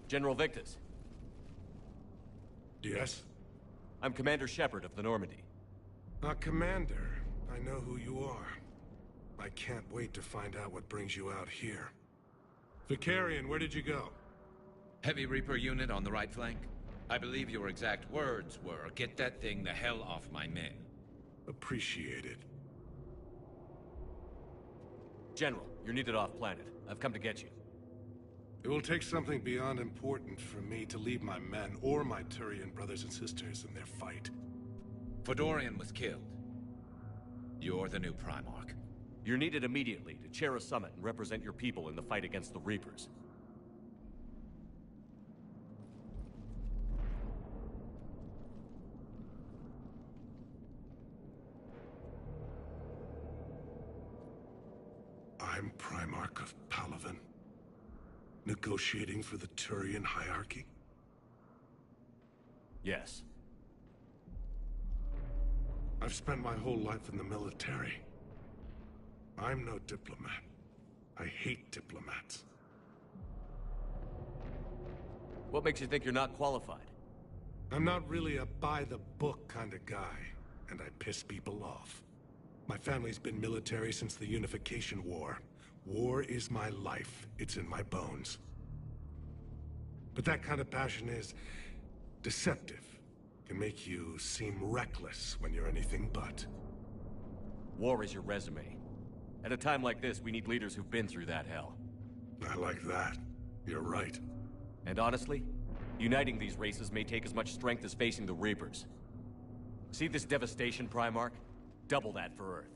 General Victus. Yes? I'm Commander Shepard of the Normandy. Commander. I know who you are. I can't wait to find out what brings you out here. Vicarian, where did you go? Heavy Reaper unit on the right flank. I believe your exact words were, "Get that thing the hell off my men." Appreciated. General, you're needed off-planet. I've come to get you. It will take something beyond important for me to leave my men or my Turian brothers and sisters in their fight. Fedorian was killed. You're the new Primarch. You're needed immediately to chair a summit and represent your people in the fight against the Reapers. I'm Primarch of Palaven. Negotiating for the Turian hierarchy? Yes. I've spent my whole life in the military. I'm no diplomat. I hate diplomats. What makes you think you're not qualified? I'm not really a by-the-book kind of guy, and I piss people off. My family's been military since the Unification War. War is my life. It's in my bones. But that kind of passion is deceptive. Can make you seem reckless when you're anything but. War is your resume. At a time like this, we need leaders who've been through that hell. I like that. You're right. And honestly, uniting these races may take as much strength as facing the Reapers. See this devastation, Primarch? Double that for Earth.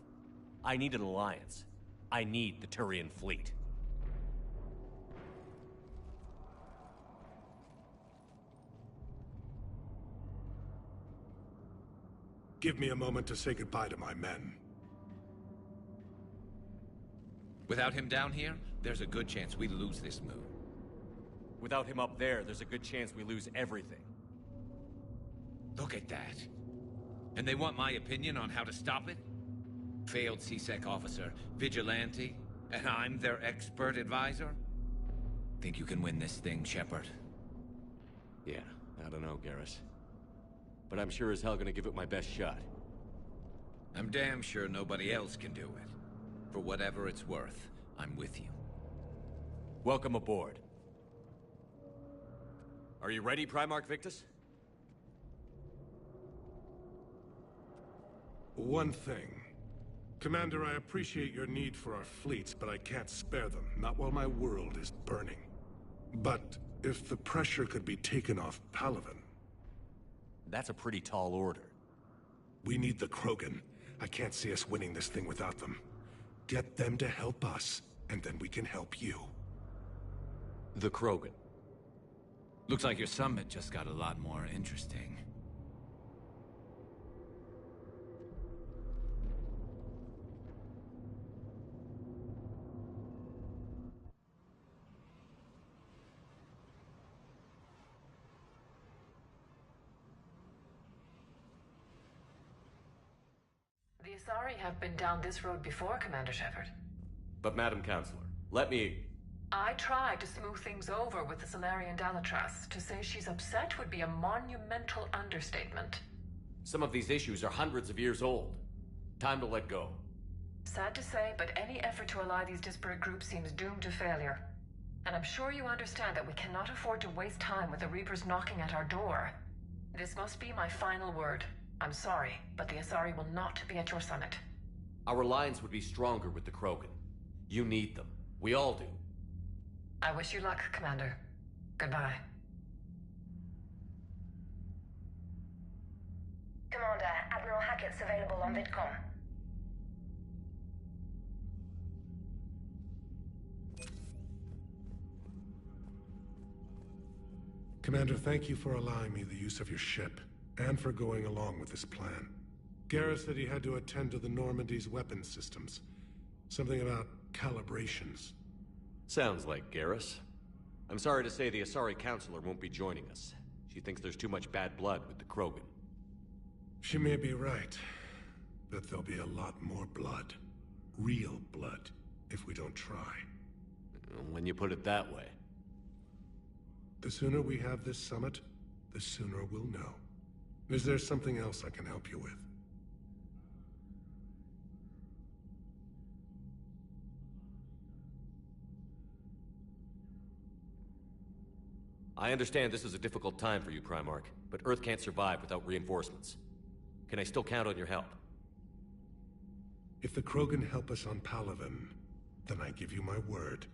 I need an alliance. I need the Turian fleet. Give me a moment to say goodbye to my men. Without him down here, there's a good chance we lose this moon. Without him up there, there's a good chance we lose everything. Look at that. And they want my opinion on how to stop it? Failed CSEC officer, vigilante, and I'm their expert advisor? Think you can win this thing, Shepard? Yeah, I don't know, Garrus. But I'm sure as hell gonna give it my best shot. I'm damn sure nobody else can do it. For whatever it's worth, I'm with you. Welcome aboard. Are you ready, Primarch Victus? One thing. Commander, I appreciate your need for our fleets, but I can't spare them, not while my world is burning. But if the pressure could be taken off Palaven... That's a pretty tall order. We need the Krogan. I can't see us winning this thing without them. Get them to help us, and then we can help you. The Krogan. Looks like your summit just got a lot more interesting. The Asari have been down this road before, Commander Shepard. But Madam Counselor, let me... I tried to smooth things over with the Salarian Dalatras. To say she's upset would be a monumental understatement. Some of these issues are hundreds of years old. Time to let go. Sad to say, but any effort to ally these disparate groups seems doomed to failure. And I'm sure you understand that we cannot afford to waste time with the Reapers knocking at our door. This must be my final word. I'm sorry, but the Asari will not be at your summit. Our alliance would be stronger with the Krogan. You need them. We all do. I wish you luck, Commander. Goodbye. Commander, Admiral Hackett's available on VidCom. Commander, thank you for allowing me the use of your ship, and for going along with this plan. Garrus said he had to attend to the Normandy's weapons systems. Something about calibrations. Sounds like Garrus. I'm sorry to say the Asari Counselor won't be joining us. She thinks there's too much bad blood with the Krogan. She may be right, but there'll be a lot more blood. Real blood, if we don't try. When you put it that way. The sooner we have this summit, the sooner we'll know. Is there something else I can help you with? I understand this is a difficult time for you, Primarch, but Earth can't survive without reinforcements. Can I still count on your help? If the Krogan help us on Palaven, then I give you my word.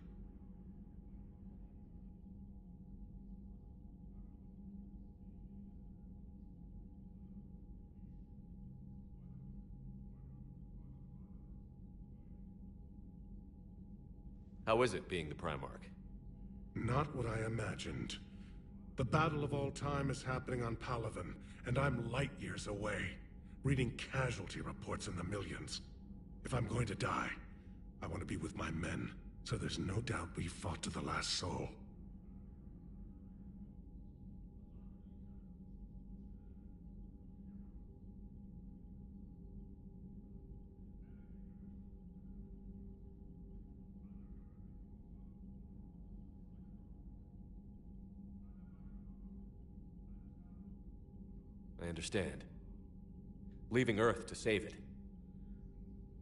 How is it being the Primarch? Not what I imagined. The battle of all time is happening on Palaven, and I'm light years away, reading casualty reports in the millions. If I'm going to die, I want to be with my men, so there's no doubt we fought to the last soul. I understand. Leaving Earth to save it.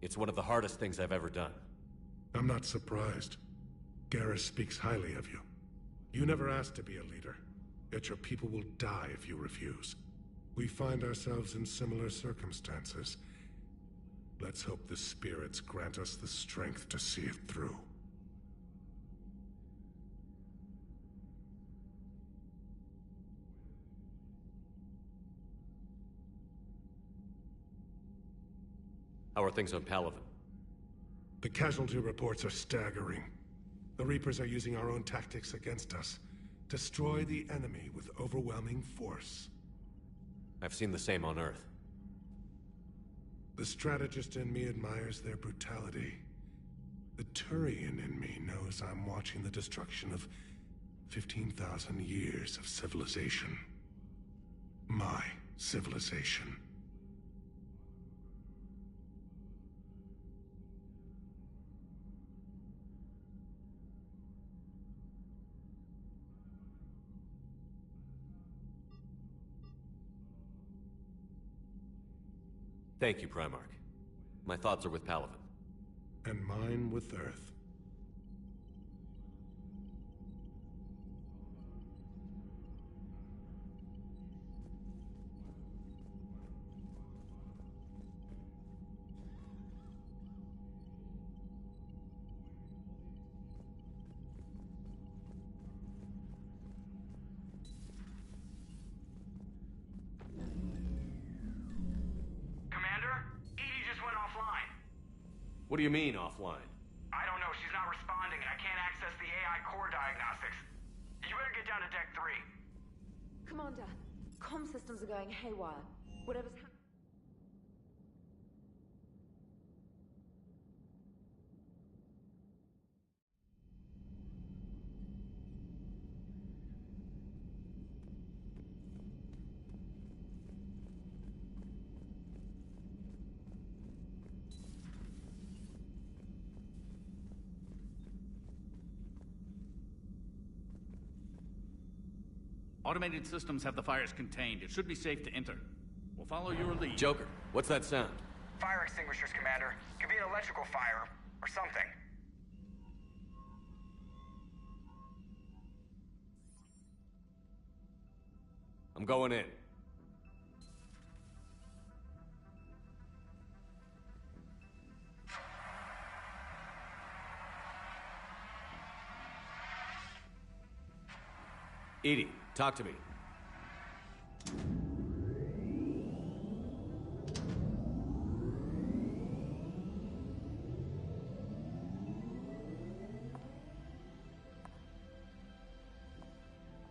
It's one of the hardest things I've ever done. I'm not surprised. Garrus speaks highly of you. You never asked to be a leader, yet your people will die if you refuse. We find ourselves in similar circumstances. Let's hope the spirits grant us the strength to see it through. How are things on Palaven? The casualty reports are staggering. The Reapers are using our own tactics against us. Destroy the enemy with overwhelming force. I've seen the same on Earth. The strategist in me admires their brutality. The Turian in me knows I'm watching the destruction of 15,000 years of civilization. My civilization. Thank you, Primarch. My thoughts are with Palaven. And mine with Earth. What do you mean, offline? I don't know. She's not responding, and I can't access the AI core diagnostics. You better get down to Deck 3. Commander, comm systems are going haywire. Whatever's happening. Automated systems have the fires contained. It should be safe to enter. We'll follow your lead. Joker, what's that sound? Fire extinguishers, Commander. Could be an electrical fire, or something. I'm going in. EDI, talk to me.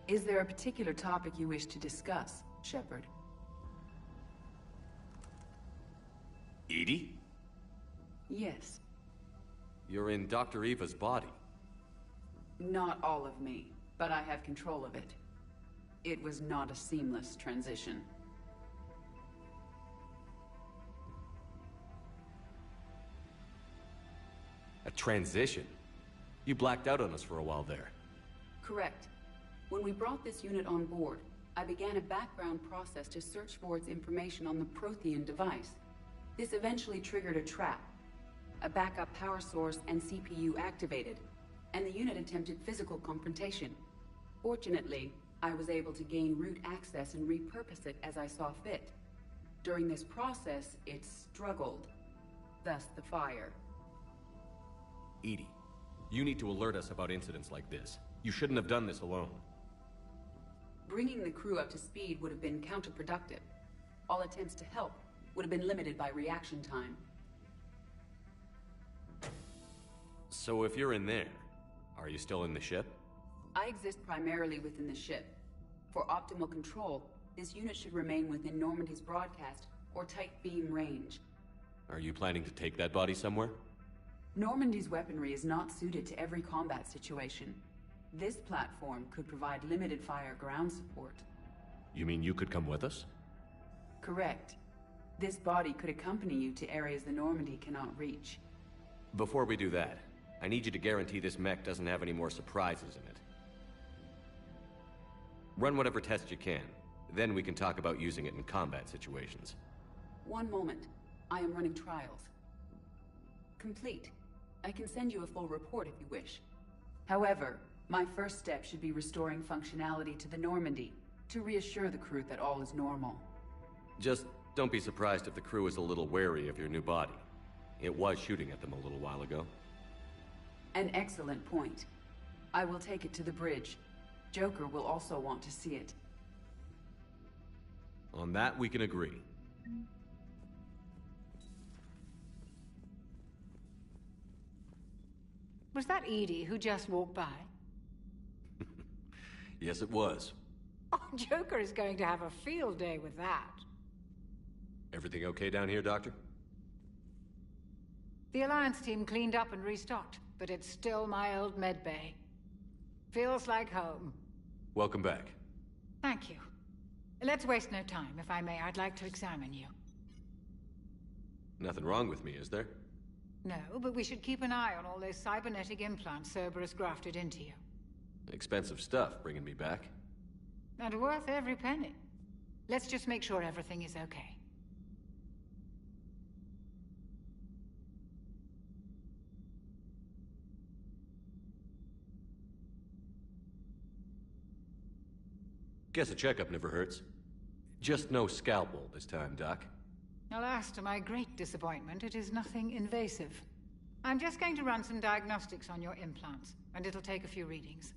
Is there a particular topic you wish to discuss, Shepard? EDI? Yes. You're in Dr. Eva's body. Not all of me, but I have control of it. It was not a seamless transition. A transition? You blacked out on us for a while there. Correct. When we brought this unit on board, I began a background process to search for its information on the Prothean device. This eventually triggered a trap. A backup power source and CPU activated, and the unit attempted physical confrontation. Fortunately, I was able to gain root access and repurpose it as I saw fit. During this process, it struggled. Thus the fire. EDI, you need to alert us about incidents like this. You shouldn't have done this alone. Bringing the crew up to speed would have been counterproductive. All attempts to help would have been limited by reaction time. So if you're in there, are you still in the ship? I exist primarily within the ship. For optimal control, this unit should remain within Normandy's broadcast or tight beam range. Are you planning to take that body somewhere? Normandy's weaponry is not suited to every combat situation. This platform could provide limited fire ground support. You mean you could come with us? Correct. This body could accompany you to areas the Normandy cannot reach. Before we do that, I need you to guarantee this mech doesn't have any more surprises in it. Run whatever tests you can. Then we can talk about using it in combat situations. One moment. I am running trials. Complete. I can send you a full report if you wish. However, my first step should be restoring functionality to the Normandy to reassure the crew that all is normal. Just don't be surprised if the crew is a little wary of your new body. It was shooting at them a little while ago. An excellent point. I will take it to the bridge. Joker will also want to see it. On that, we can agree. Was that EDI who just walked by? Yes, it was. Oh, Joker is going to have a field day with that. Everything okay down here, Doctor? The Alliance team cleaned up and restocked, but it's still my old med bay. Feels like home. Welcome back. Thank you. Let's waste no time. If I may, I'd like to examine you. Nothing wrong with me, is there? No, but we should keep an eye on all those cybernetic implants Cerberus grafted into you. Expensive stuff bringing me back. And worth every penny. Let's just make sure everything is okay. Guess a checkup never hurts. Just no scalpel this time, Doc. Alas, to my great disappointment, it is nothing invasive. I'm just going to run some diagnostics on your implants, and it'll take a few readings.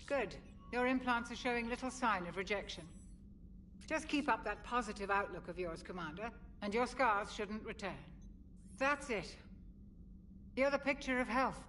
Good. Your implants are showing little sign of rejection. Just keep up that positive outlook of yours, Commander, and your scars shouldn't return. That's it. You're the picture of health.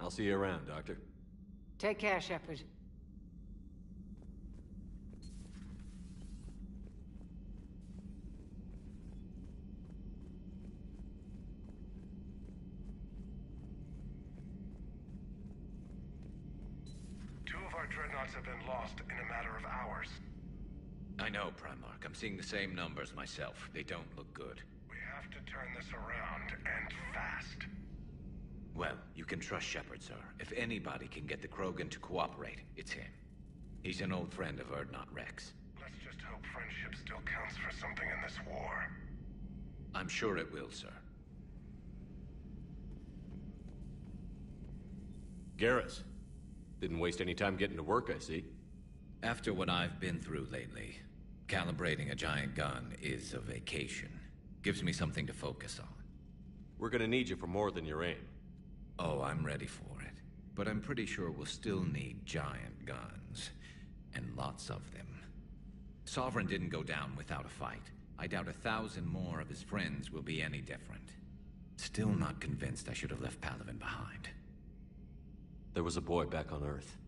I'll see you around, Doctor. Take care, Shepard. Two of our dreadnoughts have been lost in a matter of hours. I know, Primarch. I'm seeing the same numbers myself. They don't look good. We have to turn this around, and fast. Well, you can trust Shepard, sir. If anybody can get the Krogan to cooperate, it's him. He's an old friend of Urdnot Rex. Let's just hope friendship still counts for something in this war. I'm sure it will, sir. Garrus. Didn't waste any time getting to work, I see. After what I've been through lately, calibrating a giant gun is a vacation. Gives me something to focus on. We're gonna need you for more than your aim. Oh, I'm ready for it. But I'm pretty sure we'll still need giant guns. And lots of them. Sovereign didn't go down without a fight. I doubt 1,000 more of his friends will be any different. Still not convinced I should have left Palaven behind. There was a boy back on Earth.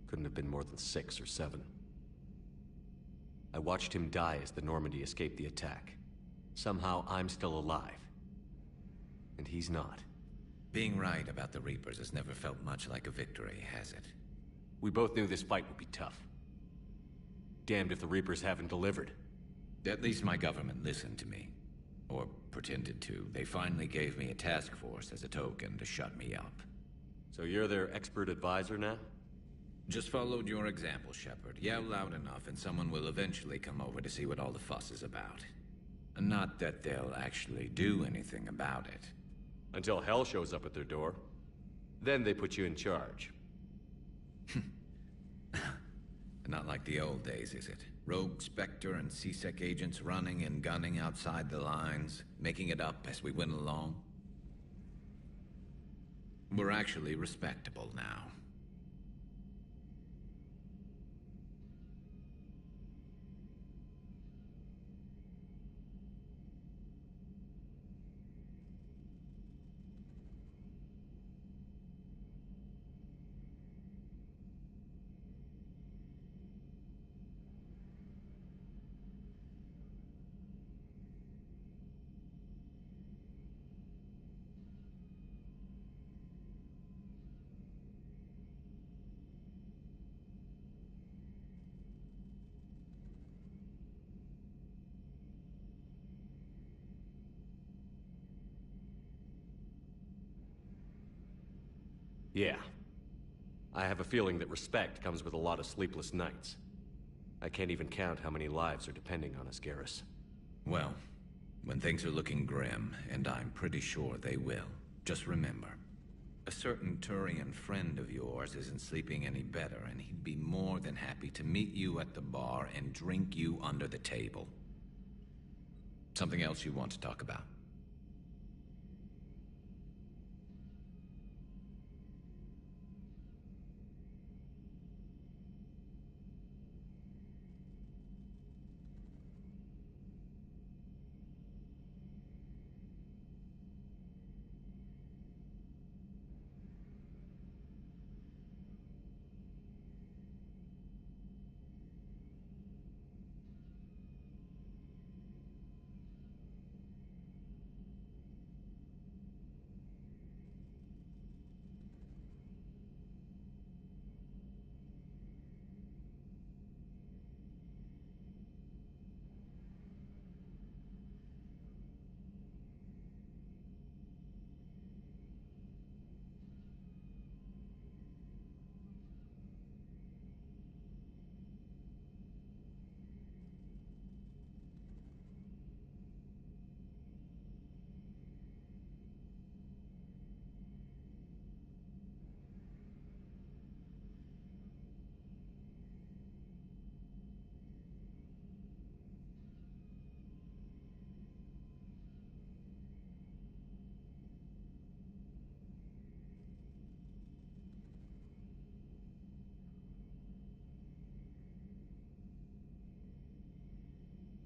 Couldn't have been more than 6 or 7. I watched him die as the Normandy escaped the attack. Somehow I'm still alive. And he's not. Being right about the Reapers has never felt much like a victory, has it? We both knew this fight would be tough. Damned if the Reapers haven't delivered. At least my government listened to me. Or pretended to. They finally gave me a task force as a token to shut me up. So you're their expert advisor now? Just followed your example, Shepard. Yell loud enough and someone will eventually come over to see what all the fuss is about. Not that they'll actually do anything about it. Until hell shows up at their door. Then they put you in charge. Not like the old days, is it? Rogue Spectre and C-Sec agents running and gunning outside the lines, making it up as we went along. We're actually respectable now. Yeah. I have a feeling that respect comes with a lot of sleepless nights. I can't even count how many lives are depending on us, Garrus. Well, when things are looking grim, and I'm pretty sure they will, just remember, a certain Turian friend of yours isn't sleeping any better, and he'd be more than happy to meet you at the bar and drink you under the table. Something else you want to talk about?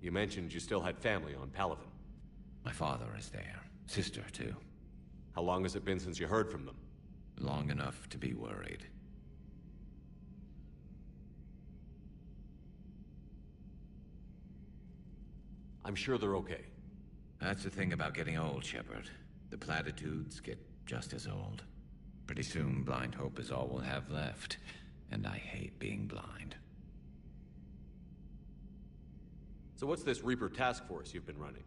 You mentioned you still had family on Palaven. My father is there. Sister, too. How long has it been since you heard from them? Long enough to be worried. I'm sure they're okay. That's the thing about getting old, Shepard. The platitudes get just as old. Pretty soon, blind hope is all we'll have left. And I hate being blind. So what's this Reaper task force you've been running?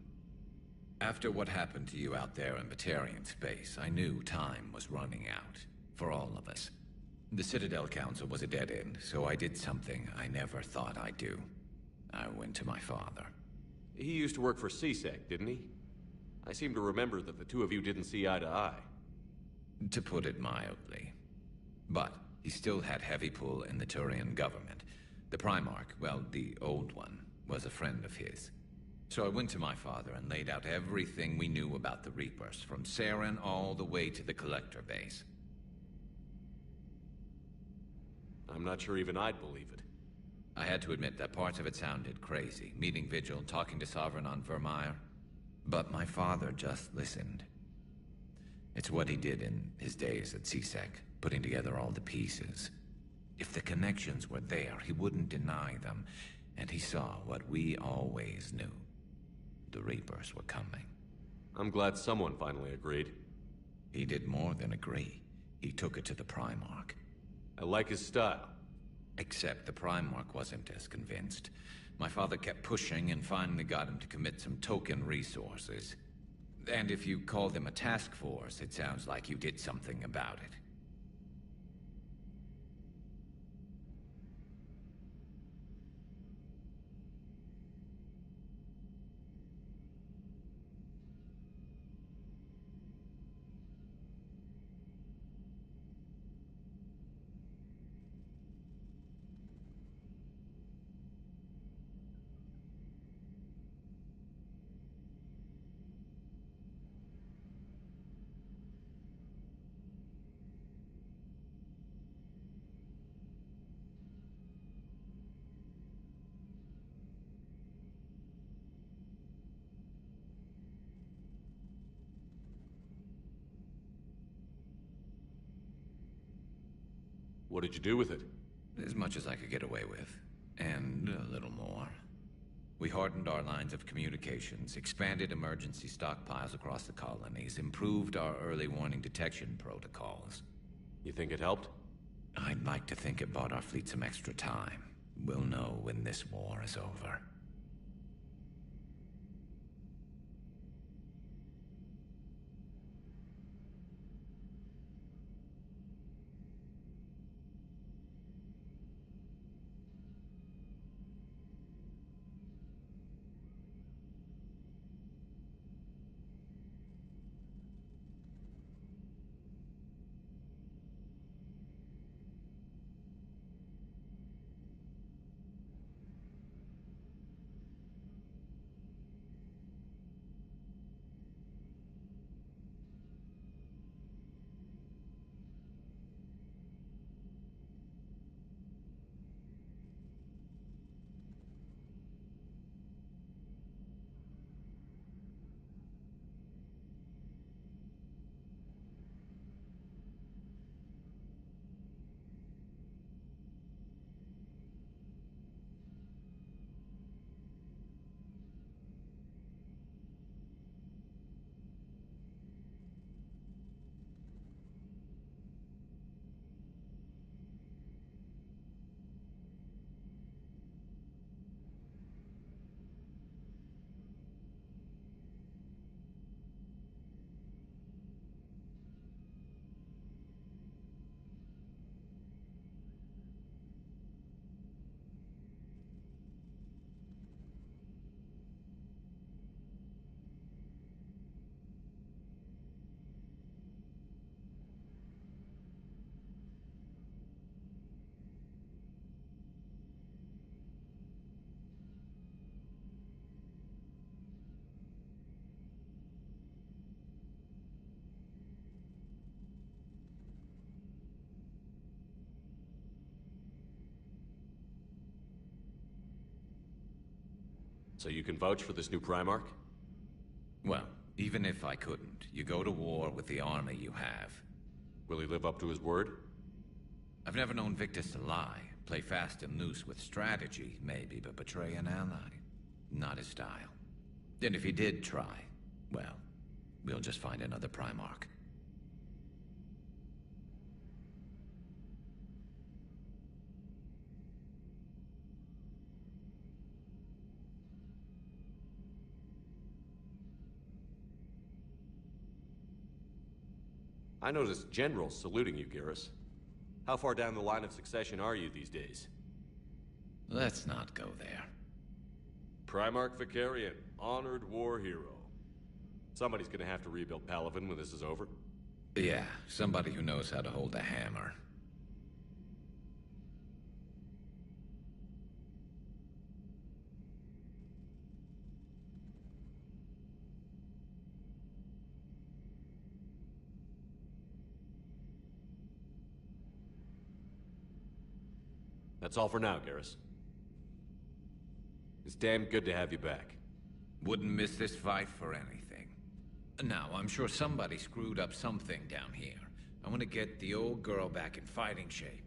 After what happened to you out there in Batarian space, I knew time was running out. For all of us. The Citadel Council was a dead end, so I did something I never thought I'd do. I went to my father. He used to work for CSEC, didn't he? I seem to remember that the two of you didn't see eye to eye. To put it mildly. But he still had heavy pull in the Turian government. The Primarch, well, the old one, was a friend of his. So I went to my father and laid out everything we knew about the Reapers, from Saren all the way to the Collector base. I'm not sure even I'd believe it. I had to admit that parts of it sounded crazy, meeting Vigil, talking to Sovereign on Vermeer. But my father just listened. It's what he did in his days at CSEC, putting together all the pieces. If the connections were there, he wouldn't deny them, and he saw what we always knew. The Reapers were coming. I'm glad someone finally agreed. He did more than agree. He took it to the Primarch. I like his style. Except the Primarch wasn't as convinced. My father kept pushing and finally got him to commit some token resources. And if you call them a task force, it sounds like you did something about it. What did you do with it? As much as I could get away with. And a little more. We hardened our lines of communications, expanded emergency stockpiles across the colonies, improved our early warning detection protocols. You think it helped? I'd like to think it bought our fleet some extra time. We'll know when this war is over. So you can vouch for this new Primarch? Well, even if I couldn't, you go to war with the army you have. Will he live up to his word? I've never known Victus to lie. Play fast and loose with strategy, maybe, but betray an ally? Not his style. And if he did try, well, we'll just find another Primarch. I noticed generals saluting you, Garrus. How far down the line of succession are you these days? Let's not go there. Primarch Vakarian, honored war hero. Somebody's gonna have to rebuild Palaven when this is over. Yeah, somebody who knows how to hold a hammer. That's all for now, Garrus. It's damn good to have you back. Wouldn't miss this fight for anything. Now, I'm sure somebody screwed up something down here. I want to get the old girl back in fighting shape.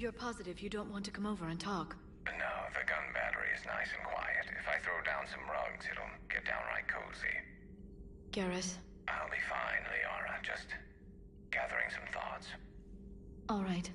You're positive you don't want to come over and talk? No, the gun battery is nice and quiet. If I throw down some rugs, it'll get downright cozy. Garrus? I'll be fine, Liara. Just gathering some thoughts. All right.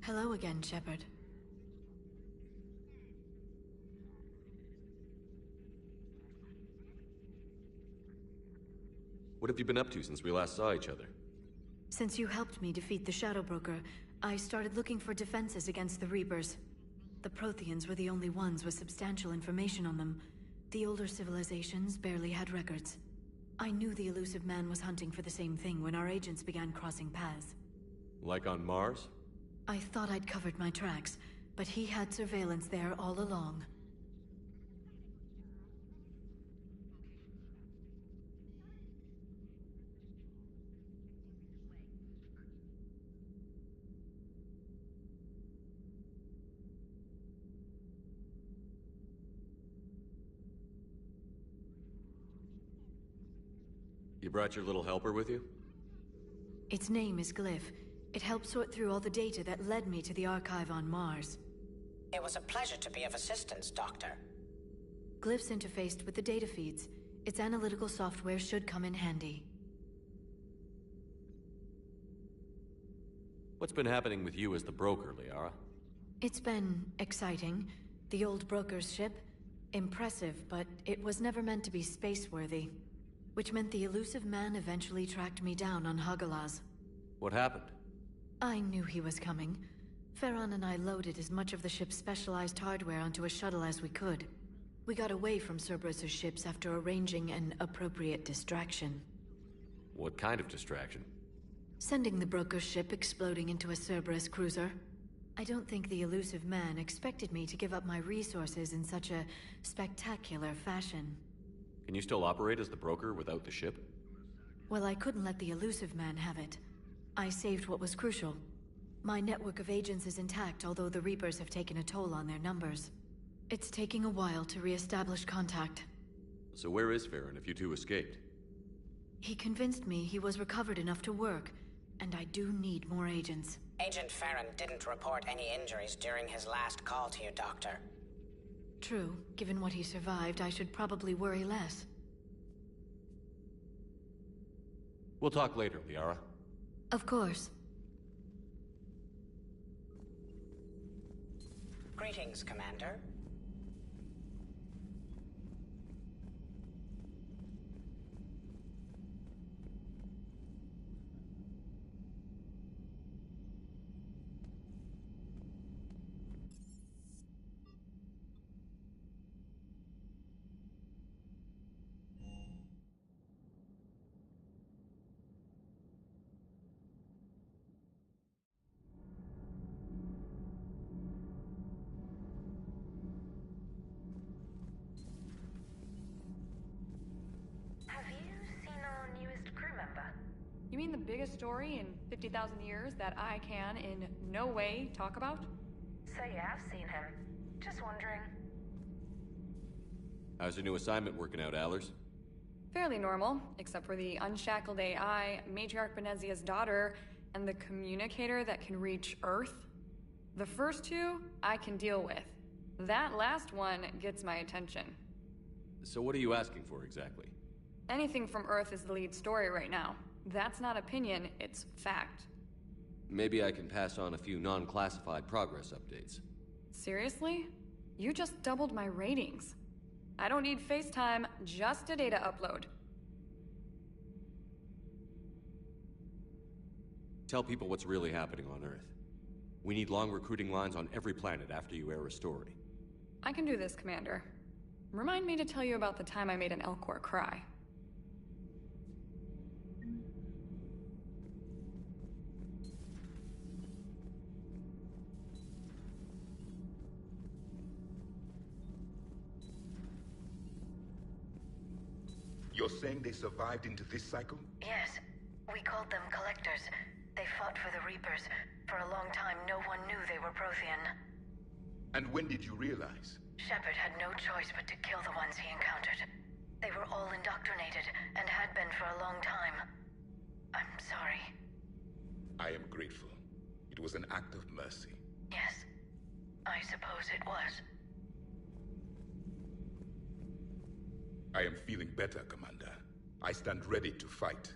Hello again, Shepard. What have you been up to since we last saw each other? Since you helped me defeat the Shadow Broker, I started looking for defenses against the Reapers. The Protheans were the only ones with substantial information on them. The older civilizations barely had records. I knew the Illusive Man was hunting for the same thing when our agents began crossing paths. Like on Mars? I thought I'd covered my tracks, but he had surveillance there all along. You brought your little helper with you? Its name is Glyph. It helped sort through all the data that led me to the archive on Mars. It was a pleasure to be of assistance, Doctor. Glyph's interfaced with the data feeds. Its analytical software should come in handy. What's been happening with you as the broker, Liara? It's been exciting. The old broker's ship? Impressive, but it was never meant to be space-worthy. Which meant the Illusive Man eventually tracked me down on Hagalaz. What happened? I knew he was coming. Farron and I loaded as much of the ship's specialized hardware onto a shuttle as we could. We got away from Cerberus's ships after arranging an appropriate distraction. What kind of distraction? Sending the broker's ship exploding into a Cerberus cruiser. I don't think the Illusive Man expected me to give up my resources in such a spectacular fashion. Can you still operate as the broker without the ship? Well, I couldn't let the Illusive Man have it. I saved what was crucial. My network of agents is intact, although the Reapers have taken a toll on their numbers. It's taking a while to re-establish contact. So where is Farron if you two escaped? He convinced me he was recovered enough to work, and I do need more agents. Agent Farron didn't report any injuries during his last call to you, Doctor. True. Given what he survived, I should probably worry less. We'll talk later, Liara. Of course. Greetings, Commander. You mean the biggest story in 50,000 years that I can, in no way, talk about? So you have seen him. Just wondering. How's your new assignment working out, Allers? Fairly normal, except for the unshackled AI, Matriarch Benezia's daughter, and the communicator that can reach Earth. The first two, I can deal with. That last one gets my attention. So what are you asking for, exactly? Anything from Earth is the lead story right now. That's not opinion, it's fact. Maybe I can pass on a few non-classified progress updates. Seriously? You just doubled my ratings. I don't need FaceTime, just a data upload. Tell people what's really happening on Earth. We need long recruiting lines on every planet after you air a story. I can do this, Commander. Remind me to tell you about the time I made an Elcor cry. You're saying they survived into this cycle? Yes. We called them Collectors. They fought for the Reapers. For a long time, no one knew they were Prothean. And when did you realize? Shepard had no choice but to kill the ones he encountered. They were all indoctrinated, and had been for a long time. I'm sorry. I am grateful. It was an act of mercy. Yes. I suppose it was. I am feeling better, Commander. I stand ready to fight.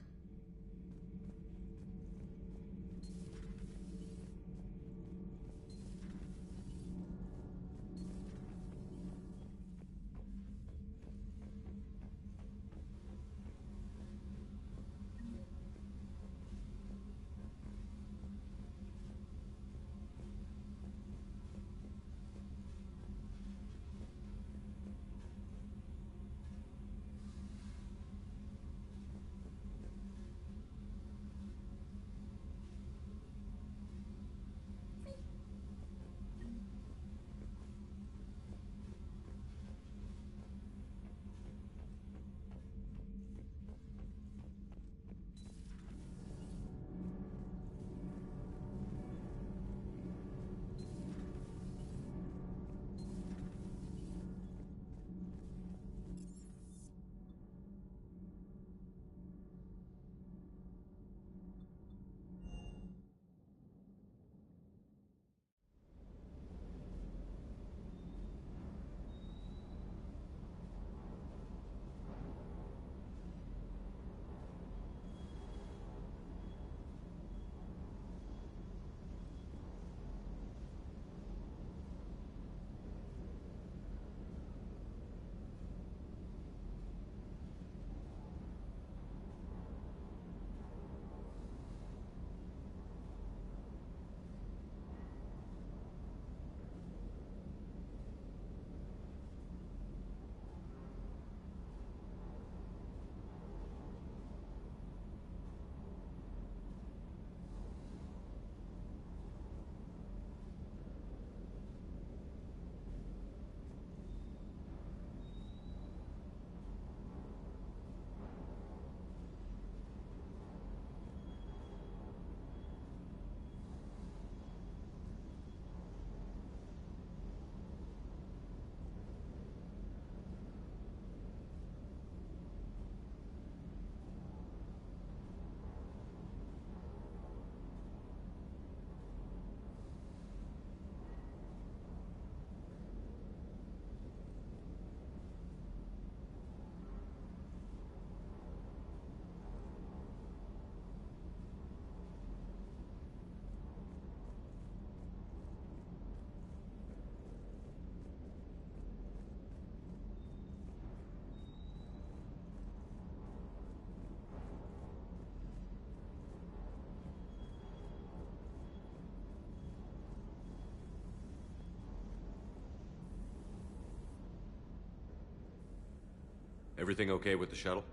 Everything okay with the shuttle?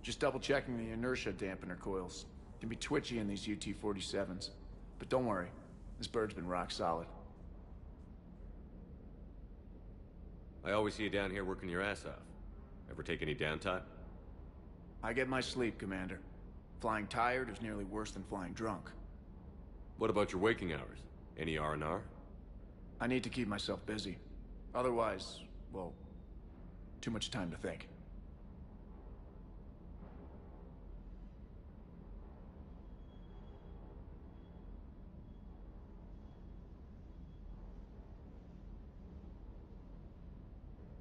Just double-checking the inertia dampener coils. Can be twitchy in these UT-47s. But don't worry, this bird's been rock solid. I always see you down here working your ass off. Ever take any downtime? I get my sleep, Commander. Flying tired is nearly worse than flying drunk. What about your waking hours? Any R&R? I need to keep myself busy. Otherwise, well, too much time to think.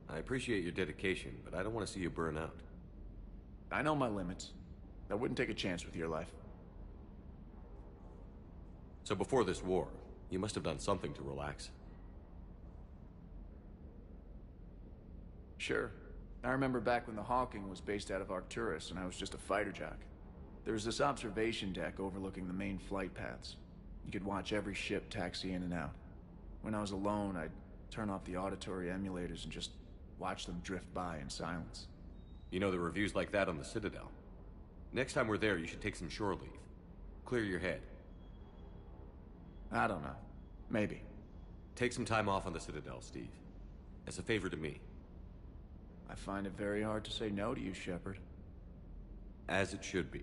I appreciate your dedication, but I don't want to see you burn out. I know my limits. I wouldn't take a chance with your life. So before this war, you must have done something to relax. Sure. I remember back when the Hawking was based out of Arcturus and I was just a fighter jock. There was this observation deck overlooking the main flight paths. You could watch every ship taxi in and out. When I was alone, I'd turn off the auditory emulators and just watch them drift by in silence. You know, the reviews like that on the Citadel. Next time we're there, you should take some shore leave. Clear your head. I don't know. Maybe. Take some time off on the Citadel, Steve. As a favor to me. I find it very hard to say no to you, Shepard. As it should be.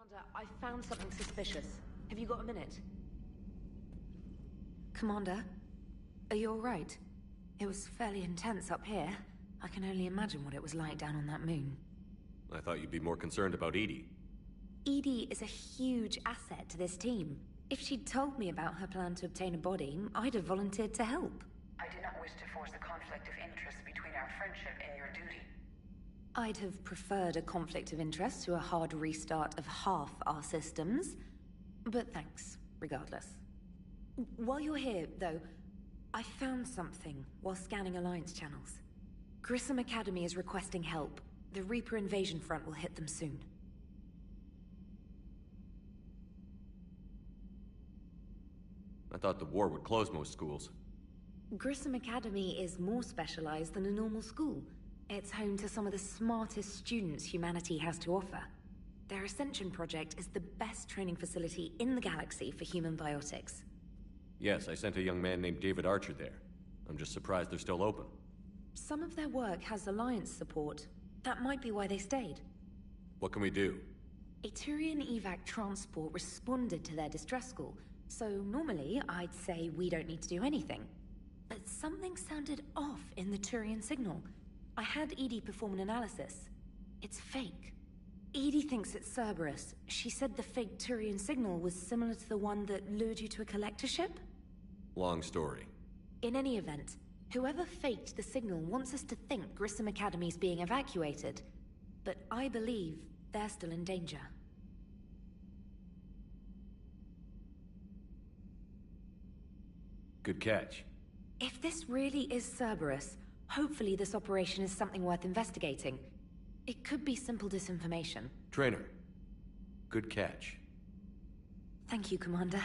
Commander, I found something suspicious. Have you got a minute? Commander, are you alright? It was fairly intense up here. I can only imagine what it was like down on that moon. I thought you'd be more concerned about EDI. EDI is a huge asset to this team. If she'd told me about her plan to obtain a body, I'd have volunteered to help. I do not wish to force a conflict of interest between our friendship and your duty. I'd have preferred a conflict of interest to a hard restart of half our systems. But thanks, regardless. While you're here, though, I found something while scanning Alliance channels. Grissom Academy is requesting help. The Reaper invasion front will hit them soon. I thought the war would close most schools. Grissom Academy is more specialized than a normal school. It's home to some of the smartest students humanity has to offer. Their Ascension project is the best training facility in the galaxy for human biotics. Yes, I sent a young man named David Archer there. I'm just surprised they're still open. Some of their work has Alliance support. That might be why they stayed. What can we do? A Turian evac transport responded to their distress call, so normally I'd say we don't need to do anything. But something sounded off in the Turian signal. I had EDI perform an analysis. It's fake. EDI thinks it's Cerberus. She said the fake Turian signal was similar to the one that lured you to a collector ship? Long story. In any event, whoever faked the signal wants us to think Grissom Academy's being evacuated. But I believe they're still in danger. Good catch. If this really is Cerberus, hopefully this operation is something worth investigating. It could be simple disinformation. Trainer. Good catch. Thank you, Commander.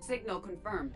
Signal confirmed.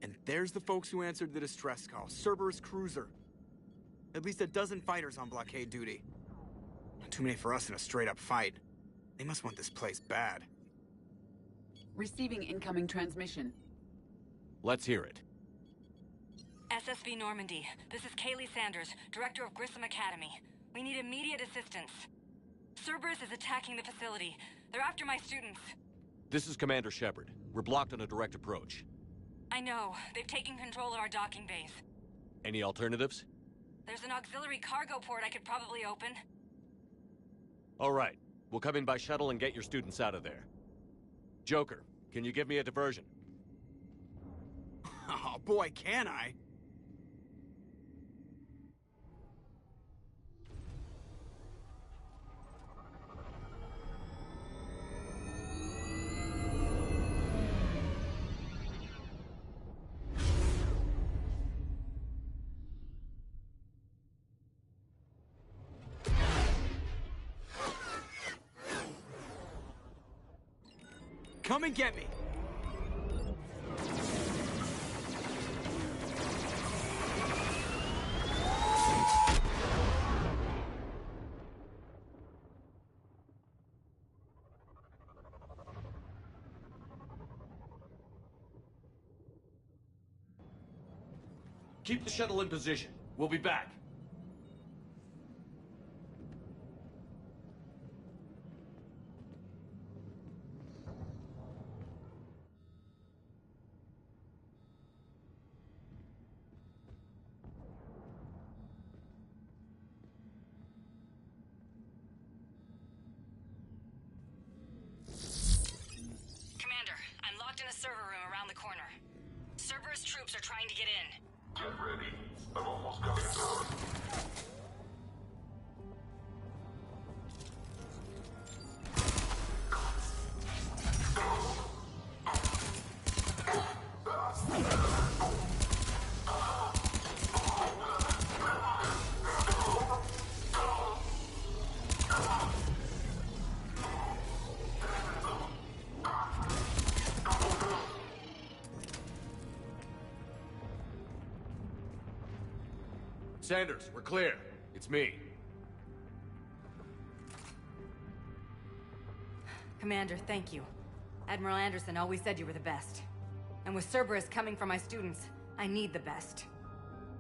And there's the folks who answered the distress call. Cerberus cruiser. At least a dozen fighters on blockade duty. Not too many for us in a straight-up fight. They must want this place bad. Receiving incoming transmission. Let's hear it. SSV Normandy, this is Kaylee Sanders, Director of Grissom Academy. We need immediate assistance. Cerberus is attacking the facility. They're after my students. This is Commander Shepard. We're blocked on a direct approach. I know. They've taken control of our docking base. Any alternatives? There's an auxiliary cargo port I could probably open. All right. We'll come in by shuttle and get your students out of there. Joker, can you give me a diversion? Oh boy, can I! Come and get me! Keep the shuttle in position. We'll be back. Commander, I'm locked in a server room around the corner. Cerberus troops are trying to get in. Get ready. I'm almost coming down. Sanders, we're clear. It's me. Commander, thank you. Admiral Anderson always said you were the best. And with Cerberus coming for my students, I need the best.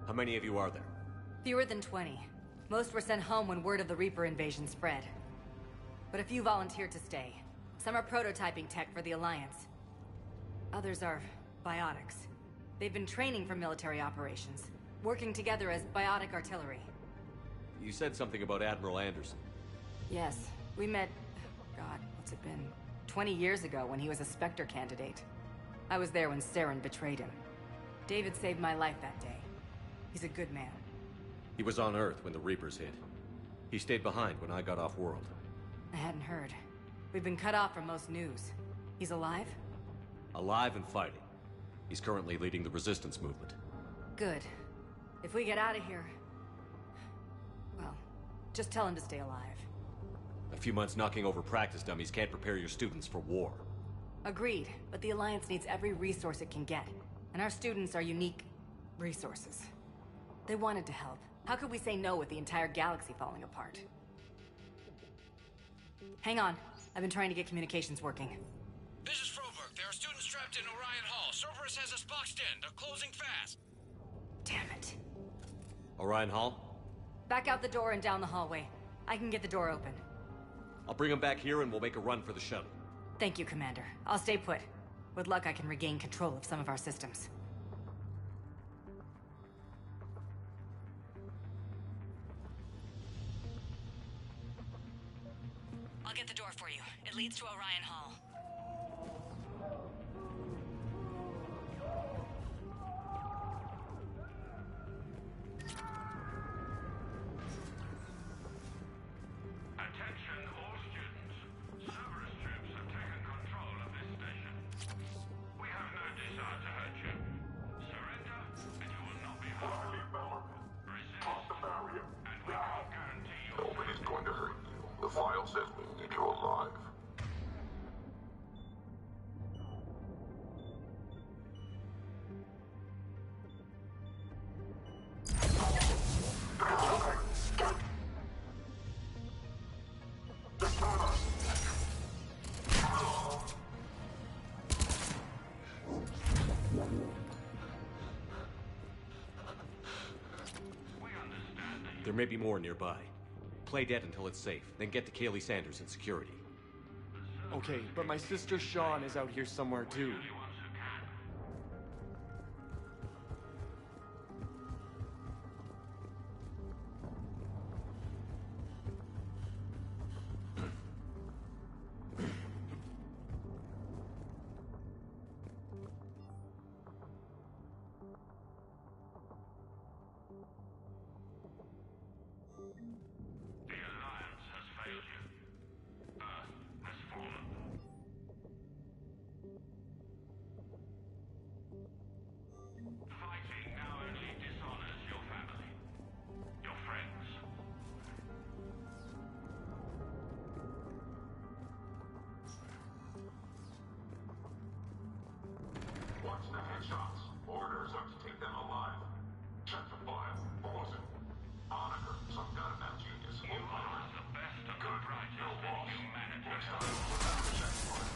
How many of you are there? Fewer than 20. Most were sent home when word of the Reaper invasion spread. But a few volunteered to stay. Some are prototyping tech for the Alliance. Others are biotics. They've been training for military operations, working together as biotic artillery. You said something about Admiral Anderson. Yes, we met... God, what's it been? 20 years ago when he was a Spectre candidate. I was there when Saren betrayed him. David saved my life that day. He's a good man. He was on Earth when the Reapers hit. He stayed behind when I got off-world. I hadn't heard. We've been cut off from most news. He's alive? Alive and fighting. He's currently leading the resistance movement. Good. If we get out of here... well, just tell him to stay alive. A few months knocking over practice dummies can't prepare your students for war. Agreed, but the Alliance needs every resource it can get. And our students are unique resources. They wanted to help. How could we say no with the entire galaxy falling apart? Hang on. I've been trying to get communications working. This is Froberg. There are students trapped in Orion Hall. Cerberus has us boxed in. They're closing fast. Damn it. Orion Hall? Back out the door and down the hallway. I can get the door open. I'll bring them back here and we'll make a run for the shuttle. Thank you, Commander. I'll stay put. With luck, I can regain control of some of our systems. I'll get the door for you. It leads to Orion Hall. Attention all students. Cerberus troops have taken control of this station. We have no desire to hurt you. Surrender, and you will not be harmed. Resist, and we can't guarantee your Nobody's going to hurt you. The file says we need you alive. There may be more nearby. Play dead until it's safe, then get to Kaylee Sanders in security. Okay, but my sister Sean is out here somewhere too. Watch the headshots. Orders are to take them alive. Check the file. Pause it. Honaker, some goddamn genius. You are the best of the brightest in humanity. It's time for that checkpoint.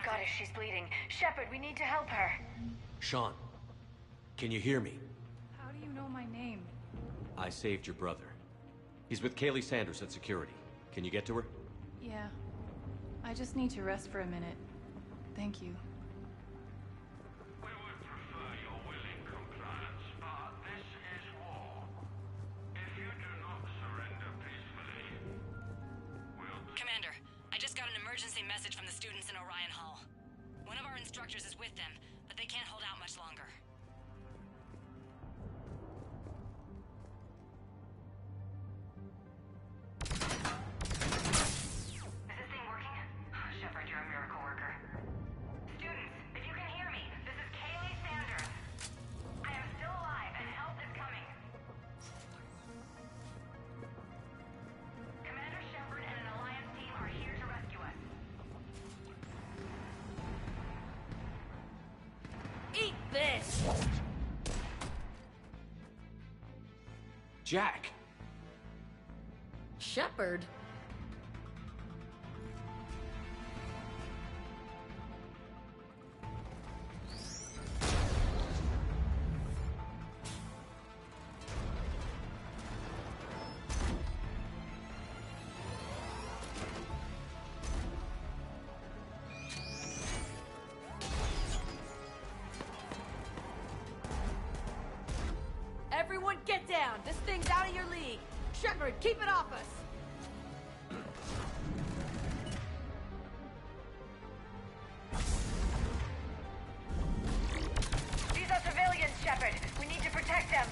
Goddess, she's bleeding. Shepard, we need to help her. Sean, can you hear me? How do you know my name? I saved your brother. He's with Kaylee Sanders at security. Can you get to her? Yeah. I just need to rest for a minute. Thank you. We would prefer your willing compliance, but this is war. If you do not surrender peacefully, we'll... Commander, I just got an emergency message from the students in Orion Hall. One of our instructors is with them, but they can't hold out much longer. Shepard, you're a miracle worker. Students, if you can hear me, this is Kaylee Sanders. I am still alive and help is coming. Commander Shepard and an Alliance team are here to rescue us. Eat this! Jack! Shepard? Everyone get down! This thing's out of your league! Shepard, keep it off us! These are civilians, Shepard. We need to protect them.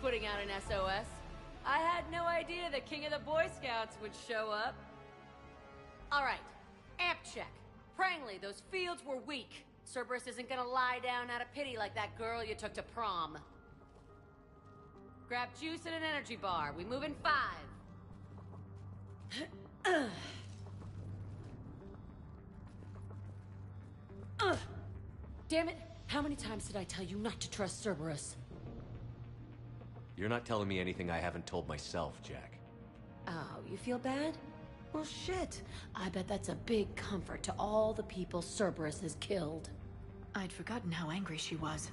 putting out an SOS. I had no idea the king of the Boy Scouts would show up. Alright, amp check. Prangley, those fields were weak. Cerberus isn't gonna lie down out of pity like that girl you took to prom. Grab juice and an energy bar. We move in 5. Damn it! How many times did I tell you not to trust Cerberus? You're not telling me anything I haven't told myself, Jack. Oh, you feel bad? Well, shit. I bet that's a big comfort to all the people Cerberus has killed. I'd forgotten how angry she was.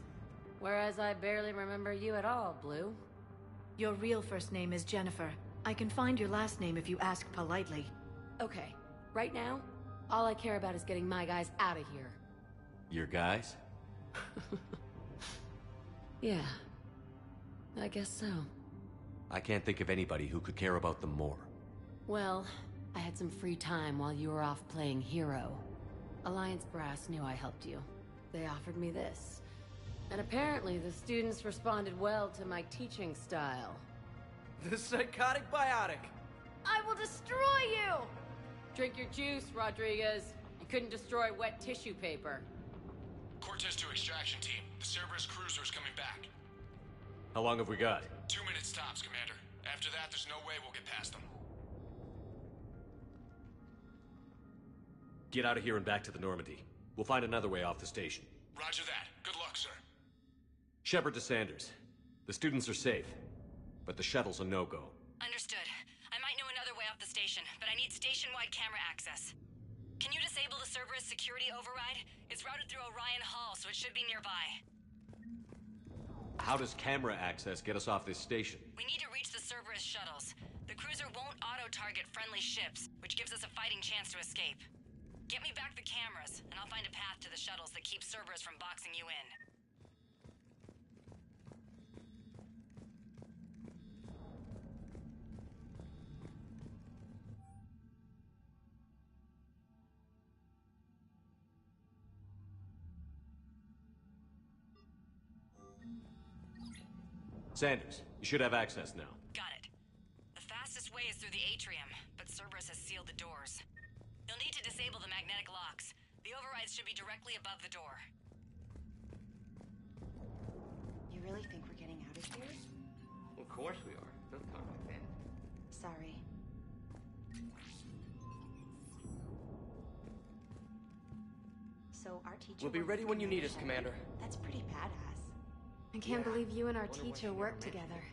Whereas I barely remember you at all, Blue. Your real first name is Jennifer. I can find your last name if you ask politely. Okay, right now, all I care about is getting my guys out of here. Your guys? Yeah. I guess so. I can't think of anybody who could care about them more. Well, I had some free time while you were off playing hero. Alliance Brass knew I helped you. They offered me this. And apparently the students responded well to my teaching style. The psychotic biotic! I will destroy you! Drink your juice, Rodriguez. You couldn't destroy wet tissue paper. Cortez to extraction team. The Cerberus cruiser is coming back. How long have we got? 2 minutes tops, Commander. After that, there's no way we'll get past them. Get out of here and back to the Normandy. We'll find another way off the station. Roger that. Good luck, sir. Shepard to Sanders. The students are safe, but the shuttle's a no-go. Understood. I might know another way off the station, but I need station-wide camera access. Can you disable the Cerberus security override? It's routed through Orion Hall, so it should be nearby. How does camera access get us off this station? We need to reach the Cerberus shuttles. The cruiser won't auto-target friendly ships, which gives us a fighting chance to escape. Get me back the cameras, and I'll find a path to the shuttles that keeps Cerberus from boxing you in. Sanders, you should have access now. Got it. The fastest way is through the atrium, but Cerberus has sealed the doors. You'll need to disable the magnetic locks. The overrides should be directly above the door. You really think we're getting out of here? Of course we are. Don't talk like that. Sorry. So our teacher... We'll be ready when you need us, Commander. That's pretty badass. I can't believe you and our teacher work together.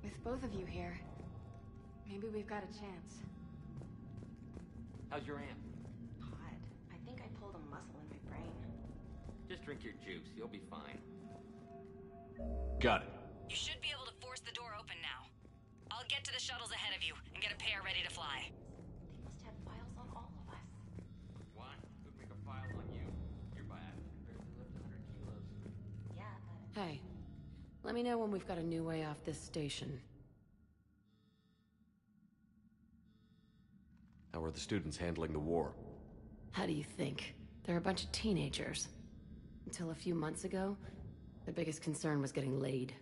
With both of you here, maybe we've got a chance. How's your amp? Hot. I think I pulled a muscle in my brain. Just drink your juice. You'll be fine. Got it. You should be able to force the door open now. I'll get to the shuttles ahead of you and get a pair ready to fly. They must have files on all of us. Why? Who'd make a file on you? You're biotic. Barely lift 100 kilos. Yeah, but... Hey, let me know when we've got a new way off this station. How are the students handling the war? How do you think? They're a bunch of teenagers. Until a few months ago, their biggest concern was getting laid.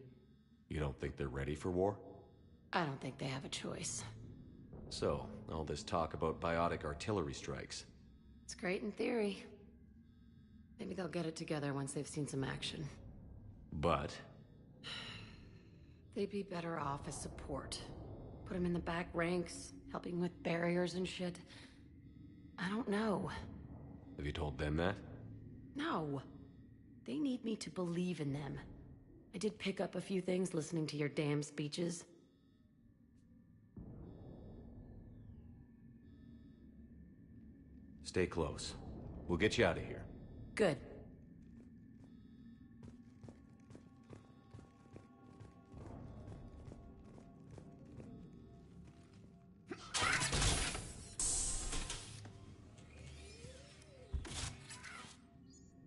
You don't think they're ready for war? I don't think they have a choice. So, all this talk about biotic artillery strikes. It's great in theory. Maybe they'll get it together once they've seen some action. But? They'd be better off as support. Put them in the back ranks, helping with barriers and shit. I don't know. Have you told them that? No. They need me to believe in them. I did pick up a few things listening to your damn speeches. Stay close. We'll get you out of here. Good.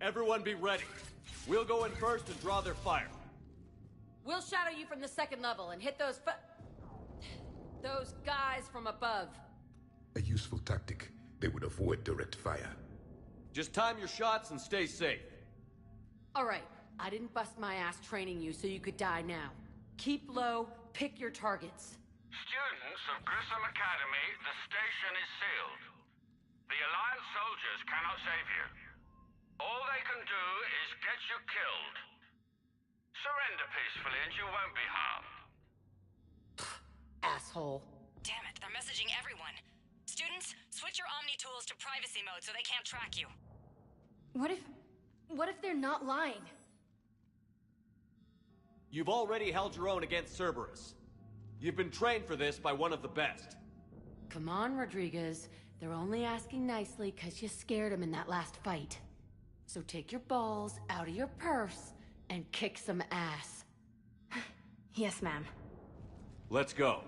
Everyone be ready. We'll go in first and draw their fire. We'll shadow you from the second level and hit those guys from above. A useful tactic. They would avoid direct fire. Just time your shots and stay safe. All right. I didn't bust my ass training you so you could die now. Keep low, pick your targets. Students of Grissom Academy, the station is sealed. The Alliance soldiers cannot save you. All they can do is get you killed. Surrender peacefully and you won't be harmed. Asshole. Damn it, they're messaging everyone. Students, switch your Omni tools to privacy mode so they can't track you. What if they're not lying? You've already held your own against Cerberus. You've been trained for this by one of the best. Come on, Rodriguez. They're only asking nicely because you scared them in that last fight. So take your balls out of your purse and kick some ass. Yes, ma'am. Let's go.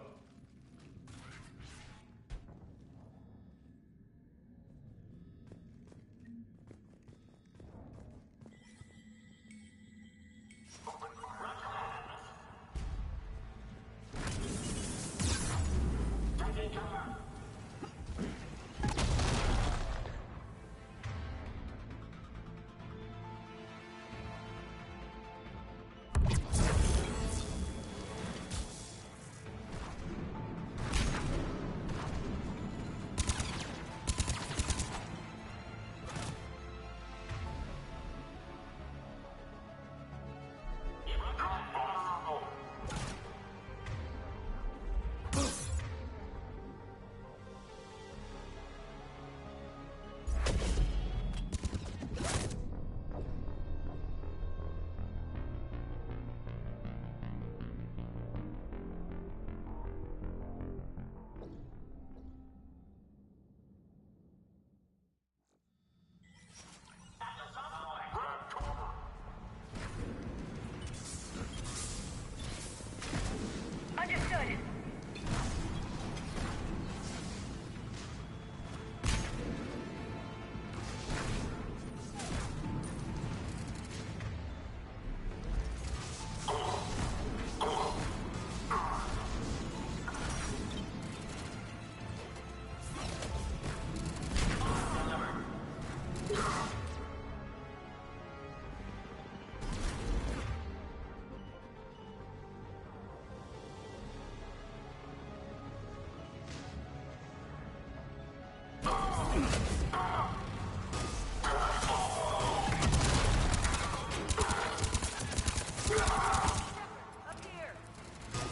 Understood.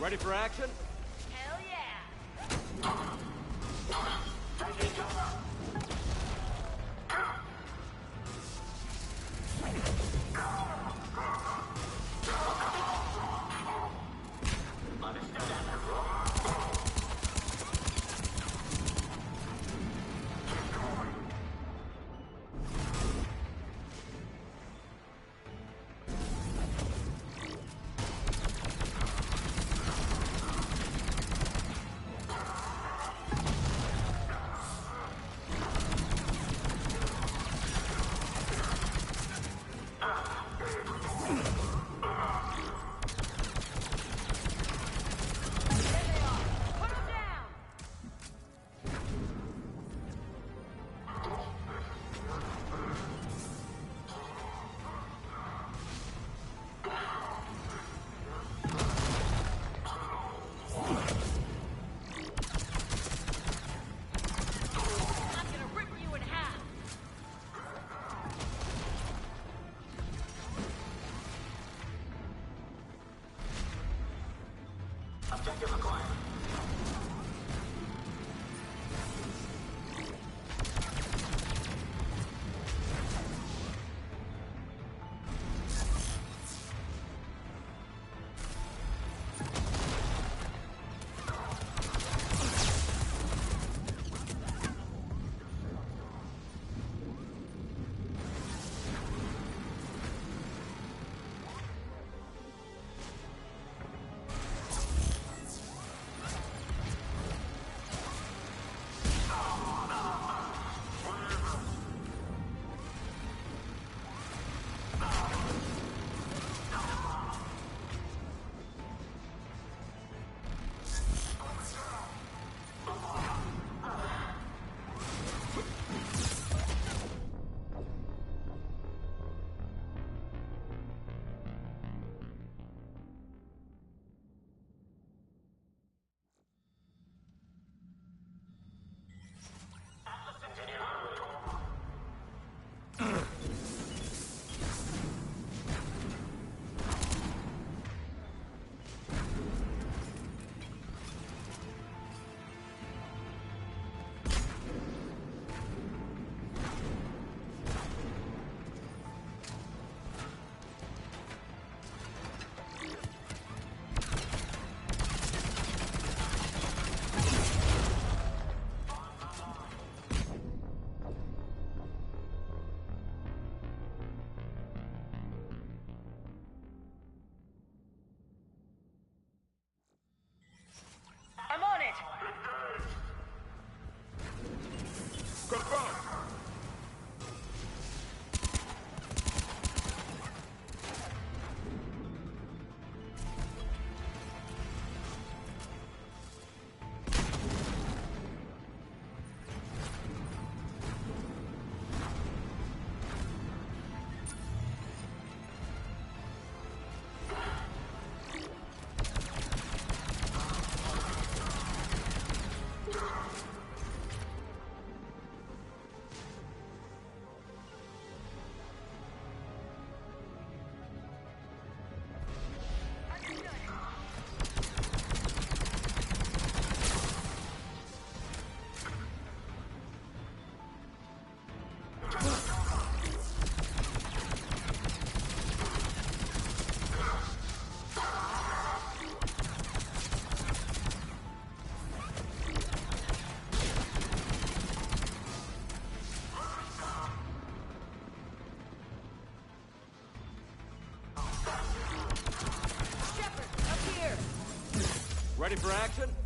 Ready for action? Hell yeah! Ready for action?